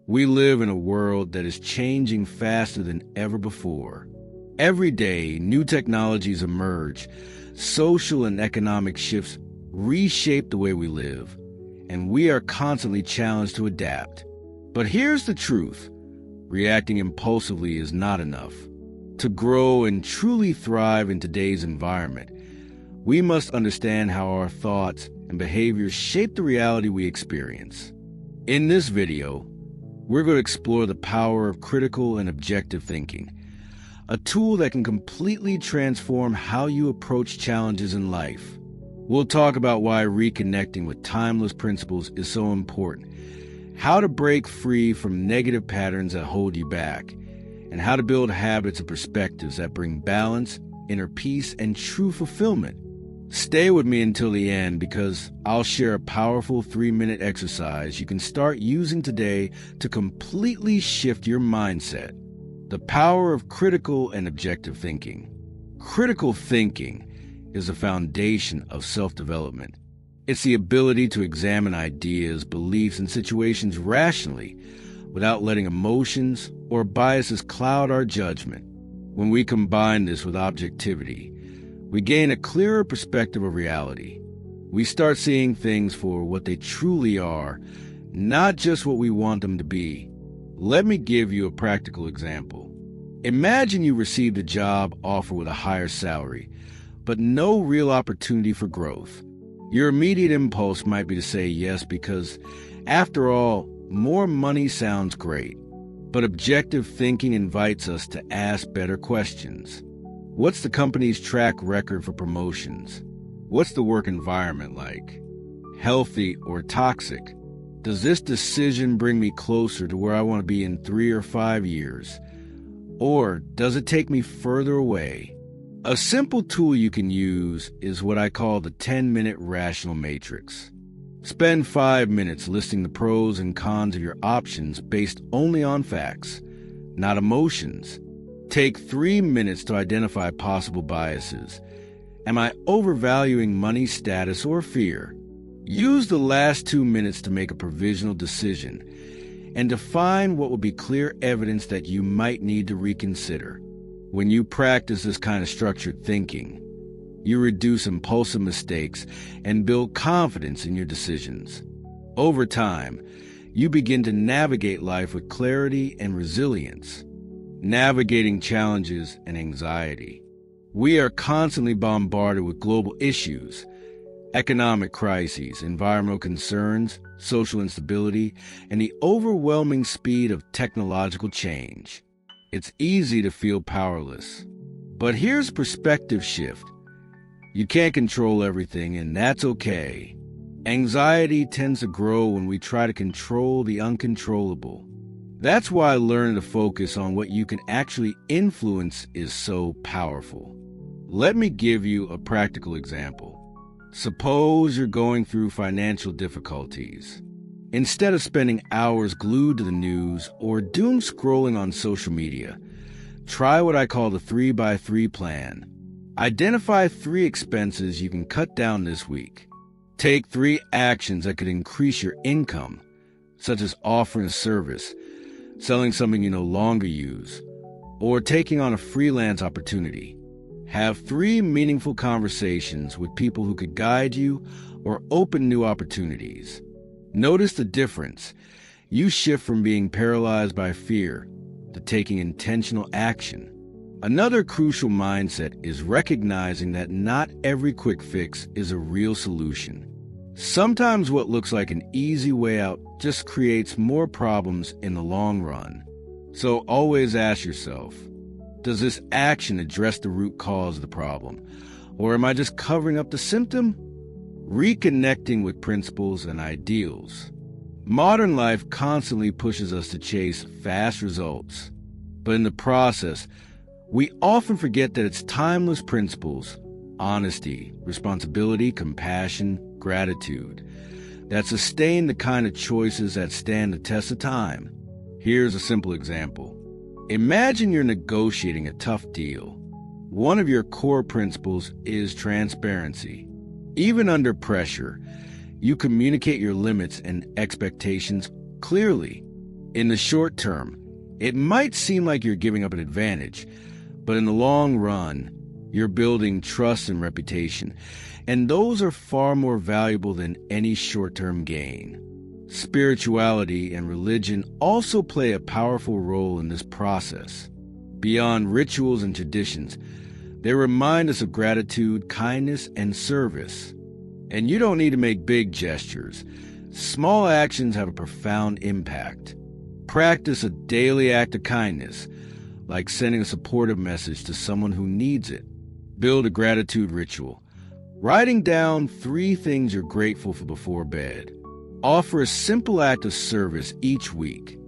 We live in a world that is changing faster than ever before. Every day, new technologies emerge. Social and economic shifts reshape the way we live, and we are constantly challenged to adapt. But here's the truth. Reacting impulsively is not enough. To grow and truly thrive in today's environment, we must understand how our thoughts and behaviors shape the reality we experience. In this video, we're going to explore the power of critical and objective thinking, a tool that can completely transform how you approach challenges in life. We'll talk about why reconnecting with timeless principles is so important, how to break free from negative patterns that hold you back, and how to build habits and perspectives that bring balance, inner peace, and true fulfillment. Stay with me until the end because I'll share a powerful 3-minute exercise you can start using today to completely shift your mindset. The power of critical and objective thinking. Critical thinking is the foundation of self-development. It's the ability to examine ideas, beliefs, and situations rationally without letting emotions or biases cloud our judgment. When we combine this with objectivity, we gain a clearer perspective of reality. We start seeing things for what they truly are, not just what we want them to be. Let me give you a practical example. Imagine you received a job offer with a higher salary, but no real opportunity for growth. Your immediate impulse might be to say yes because, after all, more money sounds great. But objective thinking invites us to ask better questions. What's the company's track record for promotions? What's the work environment like? Healthy or toxic? Does this decision bring me closer to where I want to be in 3 or 5 years? Or does it take me further away? A simple tool you can use is what I call the 10-minute rational matrix. Spend 5 minutes listing the pros and cons of your options based only on facts, not emotions. Take 3 minutes to identify possible biases. Am I overvaluing money, status, or fear? Use the last 2 minutes to make a provisional decision and define what will be clear evidence that you might need to reconsider. When you practice this kind of structured thinking, you reduce impulsive mistakes and build confidence in your decisions. Over time, you begin to navigate life with clarity and resilience, navigating challenges and anxiety. We are constantly bombarded with global issues, economic crises, environmental concerns, social instability, and the overwhelming speed of technological change. It's easy to feel powerless. But here's perspective shift. You can't control everything, and that's okay. Anxiety tends to grow when we try to control the uncontrollable. That's why learning to focus on what you can actually influence is so powerful. Let me give you a practical example. Suppose you're going through financial difficulties. Instead of spending hours glued to the news or doom scrolling on social media, try what I call the 3x3 plan. Identify 3 expenses you can cut down this week. Take 3 actions that could increase your income, such as offering a service, selling something you no longer use, or taking on a freelance opportunity. Have 3 meaningful conversations with people who could guide you or open new opportunities. Notice the difference. You shift from being paralyzed by fear to taking intentional action. Another crucial mindset is recognizing that not every quick fix is a real solution. Sometimes what looks like an easy way out just creates more problems in the long run. So always ask yourself, does this action address the root cause of the problem? Or am I just covering up the symptom? Reconnecting with principles and ideals. Modern life constantly pushes us to chase fast results. But in the process, we often forget that it's timeless principles, honesty, responsibility, compassion, gratitude, that sustain the kind of choices that stand the test of time. Here's a simple example. Imagine you're negotiating a tough deal. One of your core principles is transparency. Even under pressure, you communicate your limits and expectations clearly. In the short term, it might seem like you're giving up an advantage, but in the long run, you're building trust and reputation, and those are far more valuable than any short-term gain. Spirituality and religion also play a powerful role in this process. Beyond rituals and traditions, they remind us of gratitude, kindness, and service. And you don't need to make big gestures. Small actions have a profound impact. Practice a daily act of kindness, like sending a supportive message to someone who needs it. Build a gratitude ritual, writing down 3 things you're grateful for before bed. Offer a simple act of service each week.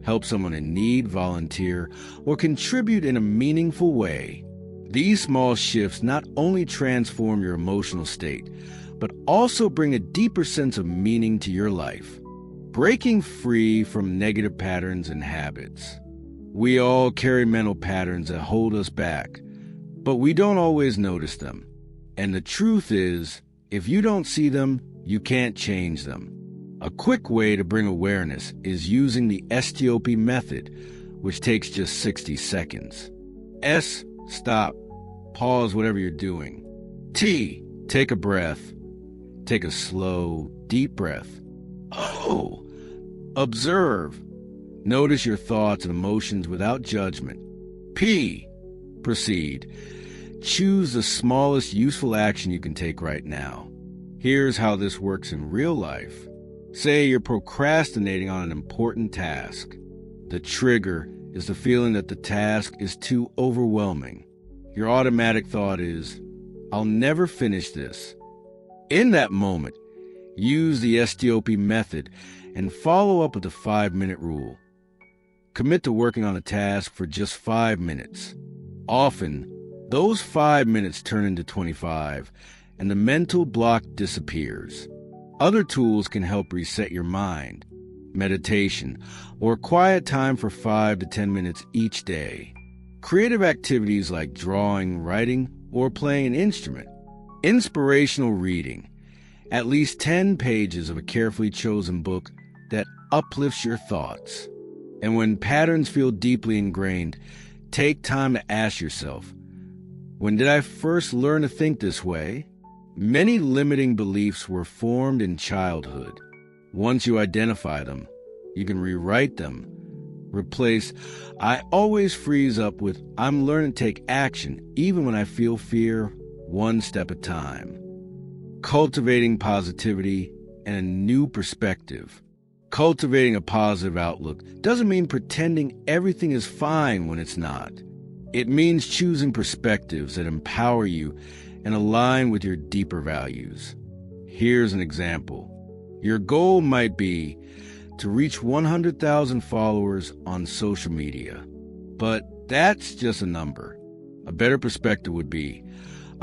Help someone in need, volunteer, or contribute in a meaningful way. These small shifts not only transform your emotional state, but also bring a deeper sense of meaning to your life, breaking free from negative patterns and habits. We all carry mental patterns that hold us back, but we don't always notice them. And the truth is, if you don't see them, you can't change them. A quick way to bring awareness is using the STOP method, which takes just 60 seconds. S, stop, pause whatever you're doing. T, take a breath. Take a slow, deep breath. O, observe. Notice your thoughts and emotions without judgment. P, proceed. Choose the smallest useful action you can take right now. Here's how this works in real life. Say you're procrastinating on an important task. The trigger is the feeling that the task is too overwhelming. Your automatic thought is, I'll never finish this. In that moment, use the STOP method and follow up with the 5-minute rule. Commit to working on a task for just 5 minutes. Often, those 5 minutes turn into 25, and the mental block disappears. Other tools can help reset your mind. Meditation, or quiet time for 5 to 10 minutes each day. Creative activities like drawing, writing, or playing an instrument. Inspirational reading. At least 10 pages of a carefully chosen book that uplifts your thoughts. And when patterns feel deeply ingrained, take time to ask yourself, when did I first learn to think this way? Many limiting beliefs were formed in childhood. Once you identify them, you can rewrite them. Replace I always freeze up with I'm learning to take action even when I feel fear, one step at a time. Cultivating positivity and a new perspective. Cultivating a positive outlook doesn't mean pretending everything is fine when it's not. It means choosing perspectives that empower you and align with your deeper values. Here's an example. Your goal might be to reach 100,000 followers on social media, but that's just a number. A better perspective would be,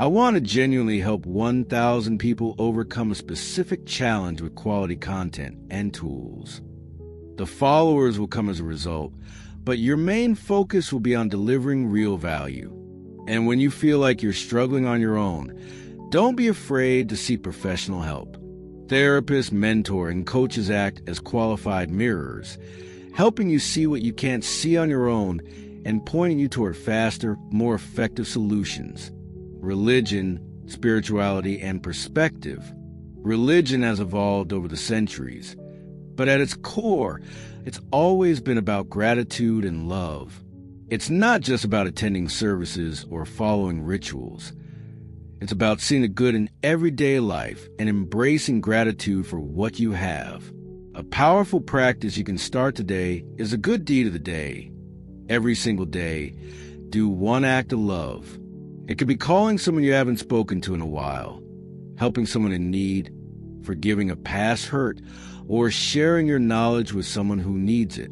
I want to genuinely help 1,000 people overcome a specific challenge with quality content and tools. The followers will come as a result, but your main focus will be on delivering real value. And when you feel like you're struggling on your own, don't be afraid to seek professional help. Therapists, mentors, and coaches act as qualified mirrors, helping you see what you can't see on your own and pointing you toward faster, more effective solutions. Religion, spirituality, and perspective. Religion has evolved over the centuries, but at its core, it's always been about gratitude and love. It's not just about attending services or following rituals. It's about seeing the good in everyday life and embracing gratitude for what you have. A powerful practice you can start today is a good deed of the day. Every single day, do one act of love. It could be calling someone you haven't spoken to in a while, helping someone in need, forgiving a past hurt, or sharing your knowledge with someone who needs it.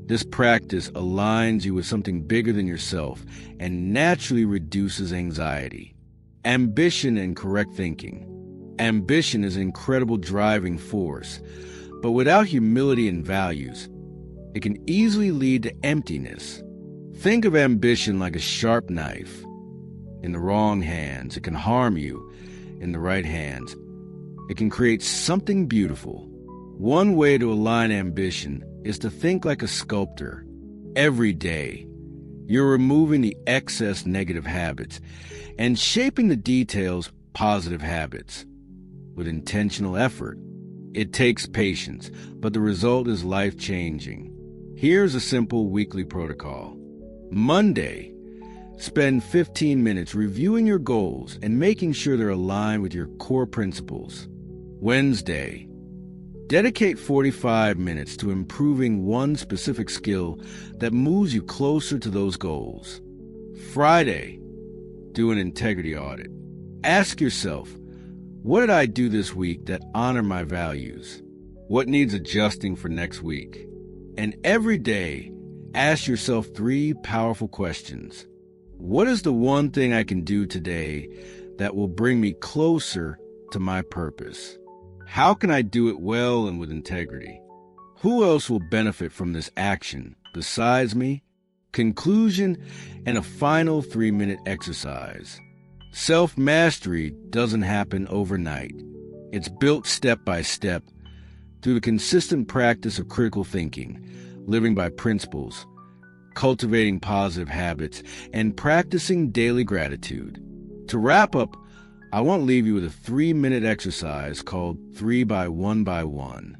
This practice aligns you with something bigger than yourself and naturally reduces anxiety. Ambition and correct thinking. Ambition is an incredible driving force, but without humility and values, it can easily lead to emptiness. Think of ambition like a sharp knife. In the wrong hands, it can harm you. In the right hands, it can create something beautiful. One way to align ambition is to think like a sculptor. Every day, you're removing the excess negative habits and shaping the details positive habits with intentional effort. It takes patience, but the result is life-changing. Here's a simple weekly protocol. Monday, spend 15 minutes reviewing your goals and making sure they're aligned with your core principles. Wednesday, dedicate 45 minutes to improving one specific skill that moves you closer to those goals. Friday, do an integrity audit. Ask yourself, what did I do this week that honor my values? What needs adjusting for next week? And every day, ask yourself 3 powerful questions. What is the one thing I can do today that will bring me closer to my purpose? How can I do it well and with integrity? Who else will benefit from this action besides me? Conclusion and a final 3-minute exercise. Self-mastery doesn't happen overnight. It's built step by step through the consistent practice of critical thinking, living by principles, cultivating positive habits, and practicing daily gratitude. To wrap up, I want to leave you with a 3-minute exercise called 3 by 1 by 1.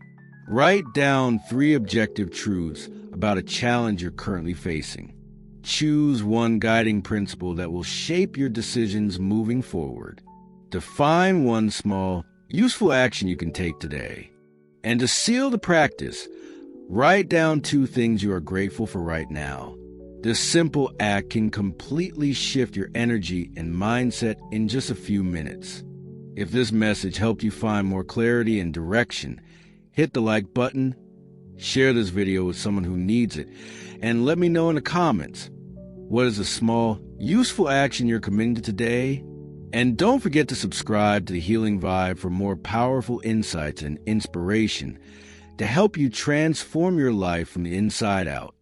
Write down 3 objective truths about a challenge you're currently facing. Choose one guiding principle that will shape your decisions moving forward. Define one small, useful action you can take today. And to seal the practice, write down 2 things you are grateful for right now. This simple act can completely shift your energy and mindset in just a few minutes. If this message helped you find more clarity and direction, hit the like button, share this video with someone who needs it, and let me know in the comments, what is a small, useful action you're committing to today? And don't forget to subscribe to The Healing Vibe for more powerful insights and inspiration to help you transform your life from the inside out.